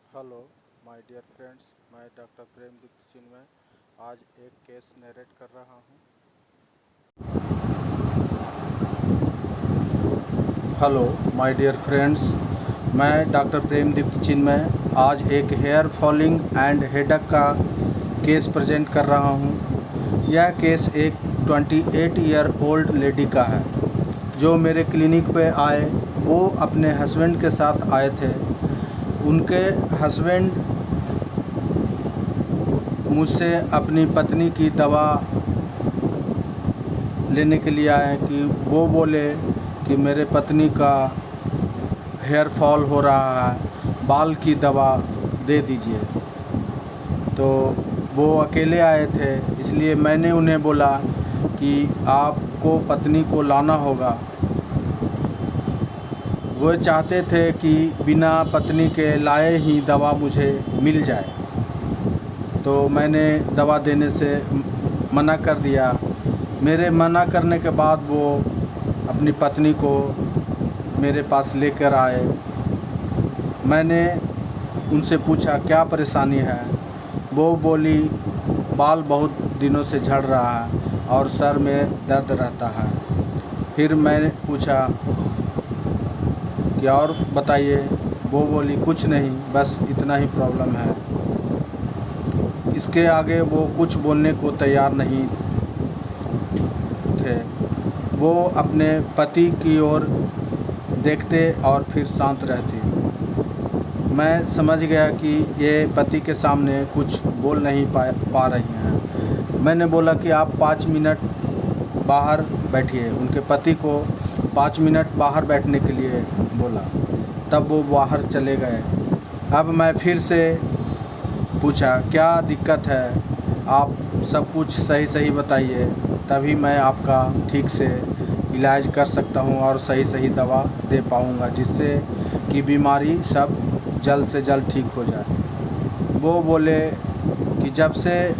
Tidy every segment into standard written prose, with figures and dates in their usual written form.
Hello my dear friends, मैं doctor Premdeep चिन्मय आज एक केस नरेट कर रहा हूँ। हेलो माय डियर फ्रेंड्स, मैं डॉक्टर प्रेमदीप चिन्मय आज एक हेयर फॉलिंग एंड हेडेक का केस प्रेजेंट कर रहा हूँ। यह केस एक 28 ईयर ओल्ड लेडी का है जो मेरे क्लिनिक पे आए। वो अपने हस्बैंड के साथ आए थे। उनके हस्बैंड मुझसे अपनी पत्नी की दवा लेने के लिए आए कि वो बोले कि मेरे पत्नी का हेयर फॉल हो रहा है, बाल की दवा दे दीजिए। तो वो अकेले आए थे, इसलिए मैंने उन्हें बोला कि आपको पत्नी को लाना होगा। वो चाहते थे कि बिना पत्नी के लाए ही दवा मुझे मिल जाए, तो मैंने दवा देने से मना कर दिया। मेरे मना करने के बाद वो अपनी पत्नी को मेरे पास लेकर आए। मैंने उनसे पूछा क्या परेशानी है। वो बोली बाल बहुत दिनों से झड़ रहा है और सर में दर्द रहता है। फिर मैंने पूछा कि और बताइए। वो बोली कुछ नहीं, बस इतना ही प्रॉब्लम है। इसके आगे वो कुछ बोलने को तैयार नहीं थे। वो अपने पति की ओर देखते और फिर शांत रहती। मैं समझ गया कि ये पति के सामने कुछ बोल नहीं पा रही हैं। मैंने बोला कि आप 5 मिनट बाहर बैठिए। उनके पति को 5 मिनट बाहर बैठने के लिए बोला, तब वो बाहर चले गए। अब मैं फिर से पूछा क्या दिक्कत है, आप सब कुछ सही बताइए, तभी मैं आपका ठीक से इलाज कर सकता हूँ और सही दवा दे पाऊँगा, जिससे कि बीमारी सब जल्द से जल्द ठीक हो जाए। वो बोले कि जब से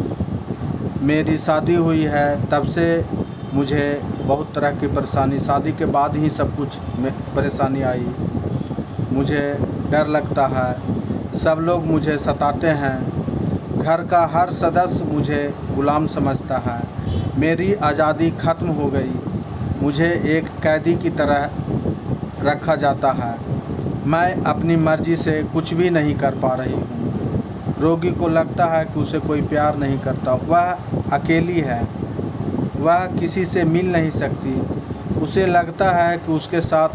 मेरी शादी हुई है तब से मुझे बहुत तरह की परेशानी, शादी के बाद ही सब कुछ परेशानी आई। मुझे डर लगता है, सब लोग मुझे सताते हैं, घर का हर सदस्य मुझे गुलाम समझता है। मेरी आज़ादी ख़त्म हो गई, मुझे एक कैदी की तरह रखा जाता है। मैं अपनी मर्ज़ी से कुछ भी नहीं कर पा रही हूँ। रोगी को लगता है कि उसे कोई प्यार नहीं करता। वह अकेली है, वह किसी से मिल नहीं सकती। उसे लगता है कि उसके साथ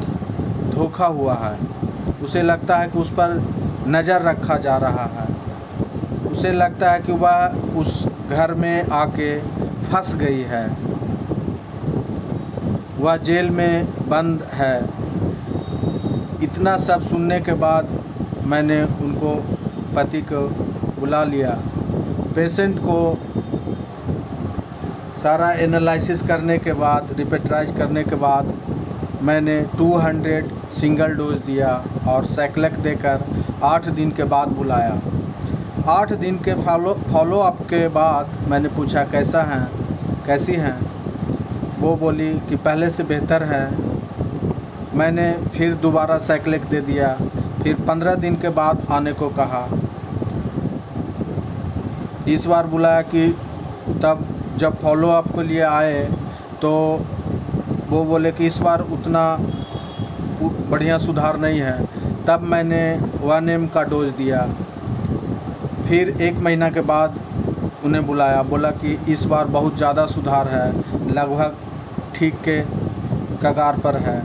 धोखा हुआ है। उसे लगता है कि उस पर नज़र रखा जा रहा है। उसे लगता है कि वह उस घर में आके फंस गई है, वह जेल में बंद है। इतना सब सुनने के बाद मैंने उनको पति को बुला लिया। पेशेंट को सारा एनालिसिस करने के बाद, रिपेट्राइज करने के बाद मैंने 200 सिंगल डोज दिया और साइक्लिक देकर 8 दिन के बाद बुलाया। 8 दिन के फॉलो अप के बाद मैंने पूछा कैसी हैं। वो बोली कि पहले से बेहतर है। मैंने फिर दोबारा साइक्लिक दे दिया। फिर 15 दिन के बाद आने को कहा। इस बार बुलाया कि तब जब फॉलो अप के लिए आए तो वो बोले कि इस बार उतना बढ़िया सुधार नहीं है। तब मैंने 1 mg का डोज दिया। फिर 1 महीना के बाद उन्हें बुलाया, बोला कि इस बार बहुत ज़्यादा सुधार है, लगभग ठीक के कगार पर है।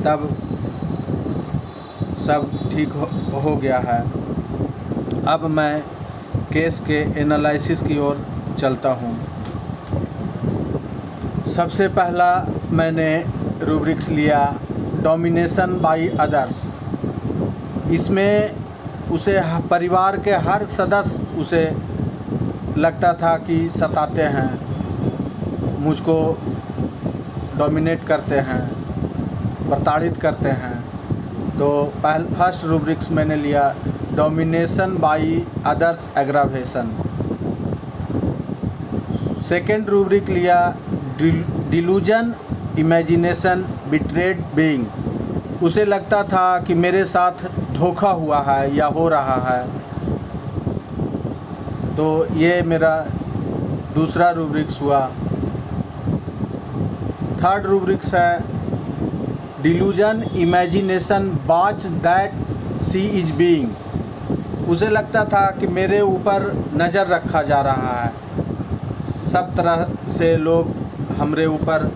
तब सब ठीक हो गया है। अब मैं केस के एनालिसिस की ओर चलता हूँ। सबसे पहला मैंने रूब्रिक्स लिया डोमिनेशन बाय अदर्स। इसमें उसे परिवार के हर सदस्य उसे लगता था कि सताते हैं, मुझको डोमिनेट करते हैं, प्रताड़ित करते हैं। तो फर्स्ट रूब्रिक्स मैंने लिया domination by others aggravation. Second rubric लिया डिलूजन इमेजिनेशन बिट्रेड बीइंग। उसे लगता था कि मेरे साथ धोखा हुआ है या हो रहा है। तो ये मेरा दूसरा रूब्रिक्स हुआ। थर्ड रूब्रिक्स है delusion imagination watch that she is being. उसे लगता था कि मेरे ऊपर नज़र रखा जा रहा है, सब तरह से लोग हमरे ऊपर,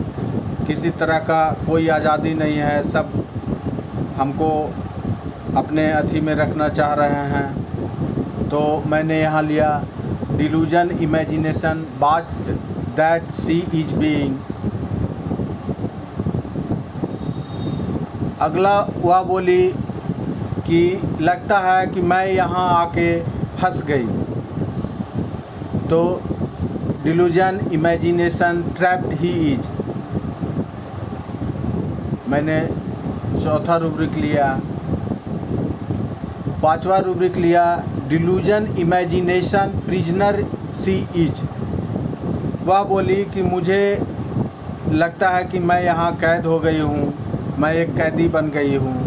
किसी तरह का कोई आज़ादी नहीं है, सब हमको अपने अथी में रखना चाह रहे हैं। तो मैंने यहाँ लिया delusion imagination watch that she is being. अगला वह बोली कि लगता है कि मैं यहाँ आके फंस गई। तो delusion imagination trapped he is. मैंने चौथा रूब्रिक लिया। पांचवा रूब्रिक लिया delusion imagination prisoner she is. वह बोली कि मुझे लगता है कि मैं यहाँ कैद हो गई हूँ, मैं एक कैदी बन गई हूँ।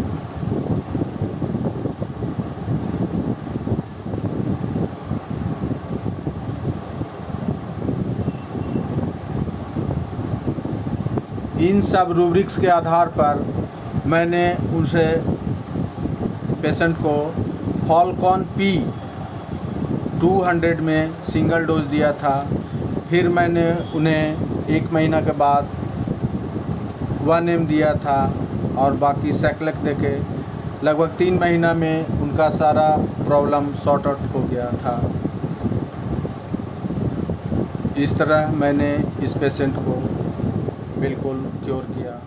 इन सब रूब्रिक्स के आधार पर मैंने उसे पेशेंट को फॉलकॉन पी 200 में सिंगल डोज दिया था। फिर मैंने उन्हें 1 महीना के बाद 1M दिया था और बाकी सैक्लेक देके लगभग 3 महीना में उनका सारा प्रॉब्लम सॉर्ट आउट हो गया था। इस तरह मैंने इस पेशेंट को बिल्कुल क्योर किया।